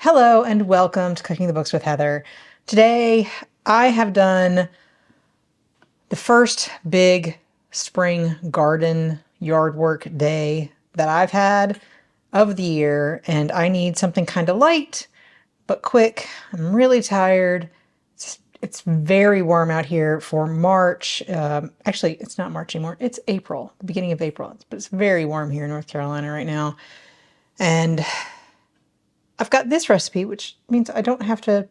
Hello and welcome to Cooking the Books with Heather. Today I have done the first big spring garden yard work day that I've had of the year, and I need something kind of light but quick. I'm really tired. It's very warm out here for March. Actually, it's not March anymore. It's April, the beginning of April, but it's very warm here in North Carolina right now. And I've got this recipe, which means I don't have to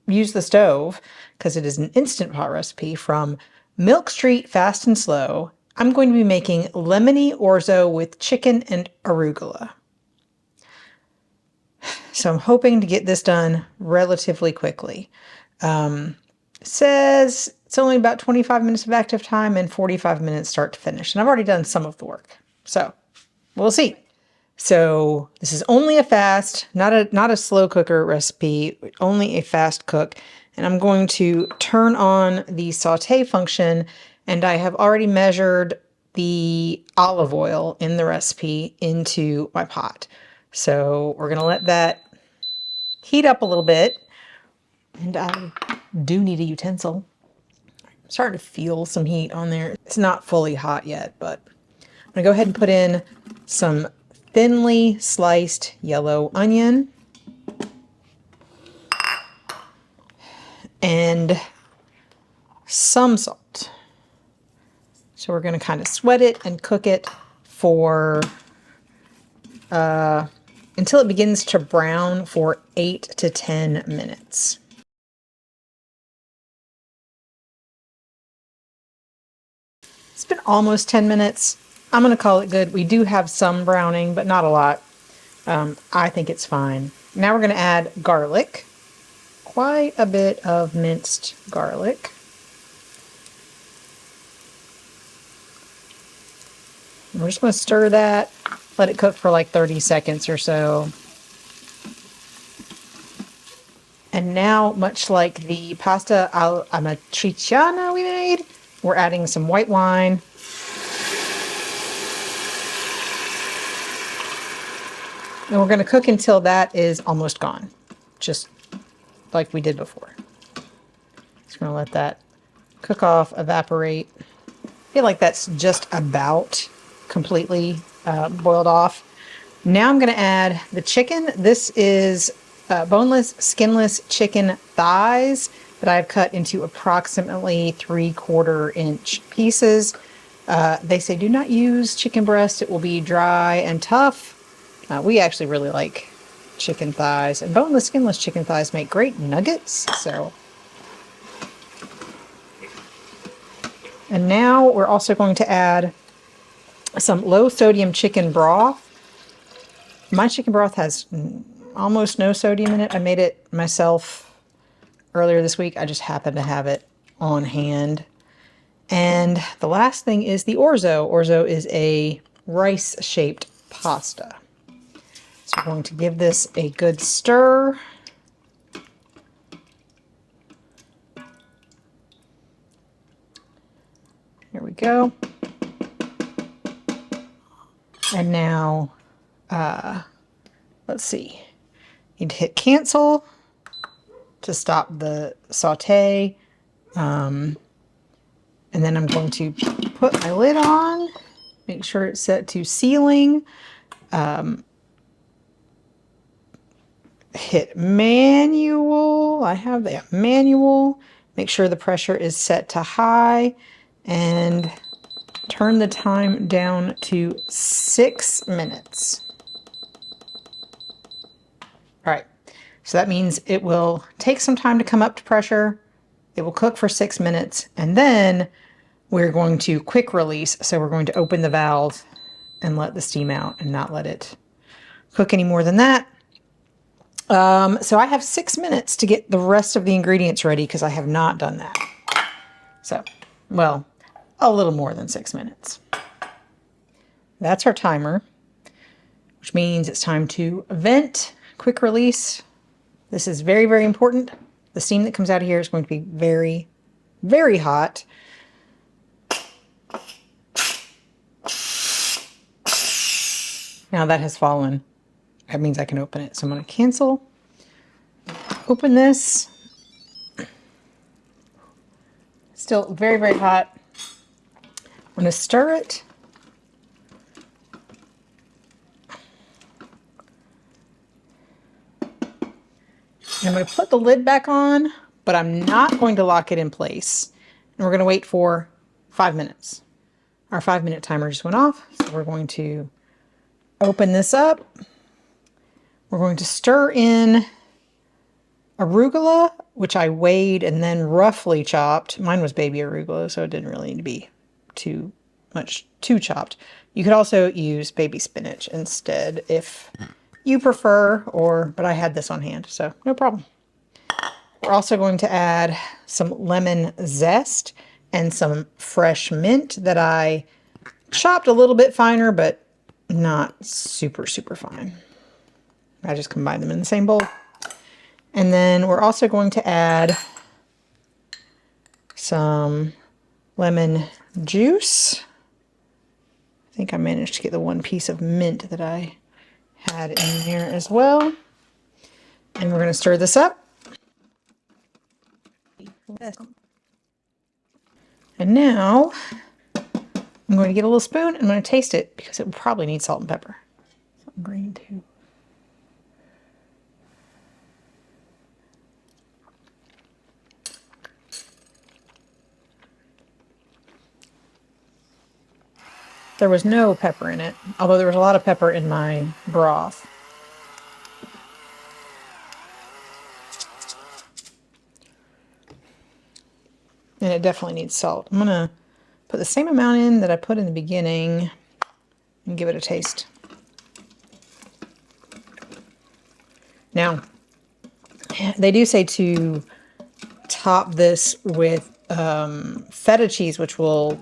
use the stove because it is an Instant Pot recipe from Milk Street Fast and Slow. I'm going to be making Lemony Orzo with chicken and arugula. So I'm hoping to get this done relatively quickly. It says it's only about 25 minutes of active time and 45 minutes start to finish. And I've already done some of the work. So we'll see. So this is only a fast, not a slow cooker recipe, only a fast cook. And I'm going to turn on the saute function, and I have already measured the olive oil in the recipe into my pot. So we're going to let that heat up a little bit. And I do need a utensil. I'm starting to feel some heat on there. It's not fully hot yet, but I'm going to go ahead and put in some thinly sliced yellow onion and some salt. So we're going to kind of sweat it and cook it for until it begins to brown for 8 to 10 minutes. It's been almost 10 minutes. I'm going to call it good. We do have some browning, but not a lot. I think it's fine. Now we're going to add garlic. Quite a bit of minced garlic. And we're just going to stir that, let it cook for like 30 seconds or so. And now, much like the pasta all'amatriciana we made, we're adding some white wine. And we're going to cook until that is almost gone, just like we did before. Just going to let that cook off, evaporate. I feel like that's just about completely boiled off. Now I'm going to add the chicken. This is boneless, skinless chicken thighs that I've cut into approximately 3/4 inch pieces. They say do not use chicken breast. It will be dry and tough. We actually really like chicken thighs, and boneless, skinless chicken thighs make great nuggets. And now we're also going to add some low sodium chicken broth. My chicken broth has almost no sodium in it. I made it myself earlier this week. I just happened to have it on hand. And the last thing is the orzo. Orzo is a rice-shaped pasta. So we're going to give this a good stir. Here we go. And now, let's see. Need to hit cancel to stop the saute. And then I'm going to put my lid on, make sure it's set to sealing. Hit manual. I have that manual. Make sure the pressure is set to high and turn the time down to 6 minutes. All right, so that means it will take some time to come up to pressure. It will cook for 6 minutes, and then we're going to quick release. So we're going to open the valve and let the steam out and not let it cook any more than that. So I have 6 minutes to get the rest of the ingredients ready because I have not done that. So, well, a little more than 6 minutes. That's our timer, which means it's time to vent, quick release. This is very, very important. The steam that comes out of here is going to be very, very hot. Now that has fallen That means I can open it. So I'm going to cancel, open this. Still very, very hot. I'm going to stir it. I'm going to put the lid back on, but I'm not going to lock it in place. And we're going to wait for 5 minutes. Our 5-minute timer just went off, so we're going to open this up. We're going to stir in arugula, which I weighed and then roughly chopped. Mine was baby arugula, so it didn't really need to be too chopped. You could also use baby spinach instead if you prefer, but I had this on hand, so no problem. We're also going to add some lemon zest and some fresh mint that I chopped a little bit finer, but not super, super fine. I just combined them in the same bowl. And then we're also going to add some lemon juice. I think I managed to get the one piece of mint that I had in there as well. And we're going to stir this up. And now I'm going to get a little spoon and I'm going to taste it because it will probably need salt and pepper. Something green too. There was no pepper in it, although there was a lot of pepper in my broth. And it definitely needs salt. I'm gonna put the same amount in that I put in the beginning and give it a taste. Now, they do say to top this with feta cheese, which will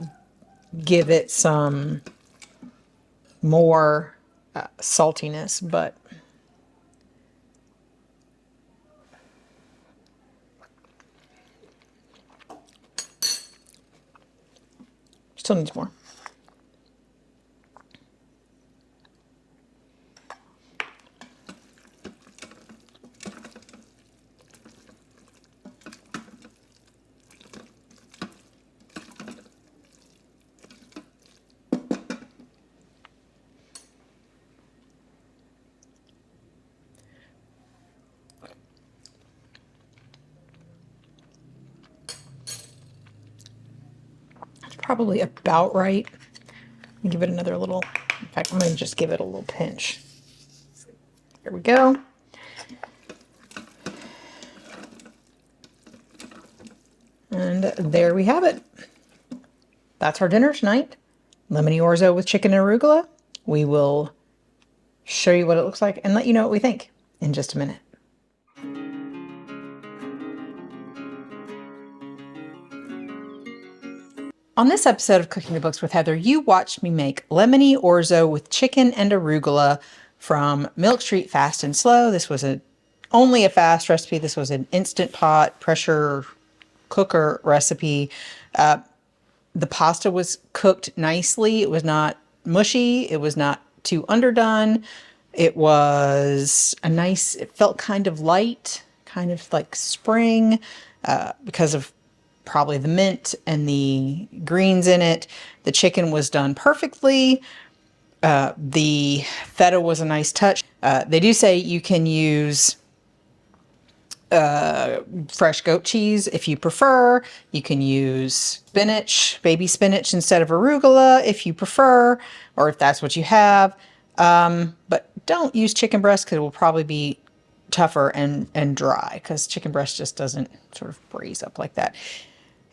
give it some more saltiness, but still needs more. Probably about right. Give it another little, in fact, I'm going to just give it a little pinch. There we go. And there we have it. That's our dinner tonight. Lemony orzo with chicken and arugula. We will show you what it looks like and let you know what we think in just a minute. On this episode of Cooking the Books with Heather, you watched me make lemony orzo with chicken and arugula from Milk Street Fast and Slow. This was only a fast recipe. This was an Instant Pot pressure cooker recipe. The pasta was cooked nicely. It was not mushy. It was not too underdone. It was it felt kind of light, kind of like spring, because of probably the mint and the greens in it. The chicken was done perfectly. The feta was a nice touch. They do say you can use fresh goat cheese if you prefer. You can use spinach, baby spinach instead of arugula if you prefer, or if that's what you have. But don't use chicken breast because it will probably be tougher and dry because chicken breast just doesn't sort of braise up like that.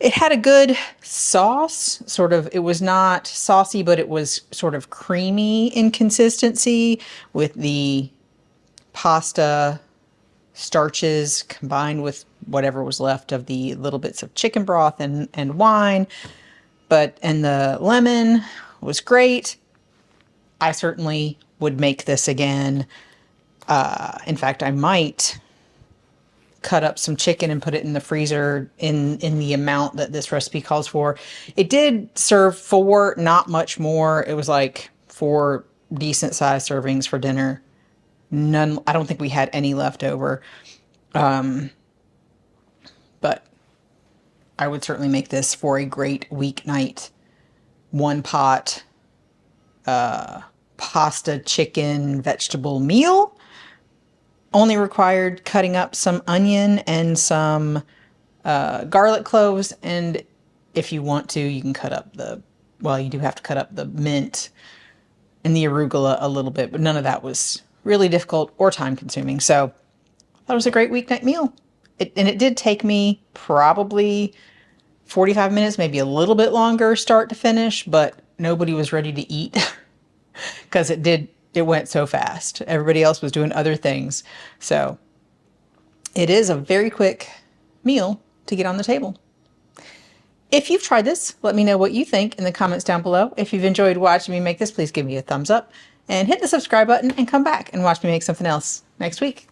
It had a good sauce, it was not saucy, but it was sort of creamy in consistency with the pasta starches combined with whatever was left of the little bits of chicken broth and wine. And the lemon was great. I certainly would make this again. In fact, I might cut up some chicken and put it in the freezer in the amount that this recipe calls for. It did serve 4, not much more. It was like 4 decent sized servings for dinner. None, I don't think we had any left over. But I would certainly make this for a great weeknight, one pot, pasta, chicken, vegetable meal. Only required cutting up some onion and some garlic cloves. And if you want to, you can cut up well, you do have to cut up the mint and the arugula a little bit, but none of that was really difficult or time consuming. So that was a great weeknight meal. And it did take me probably 45 minutes, maybe a little bit longer start to finish, but nobody was ready to eat because it went so fast. Everybody else was doing other things. So it is a very quick meal to get on the table. If you've tried this, let me know what you think in the comments down below. If you've enjoyed watching me make this, please give me a thumbs up and hit the subscribe button and come back and watch me make something else next week.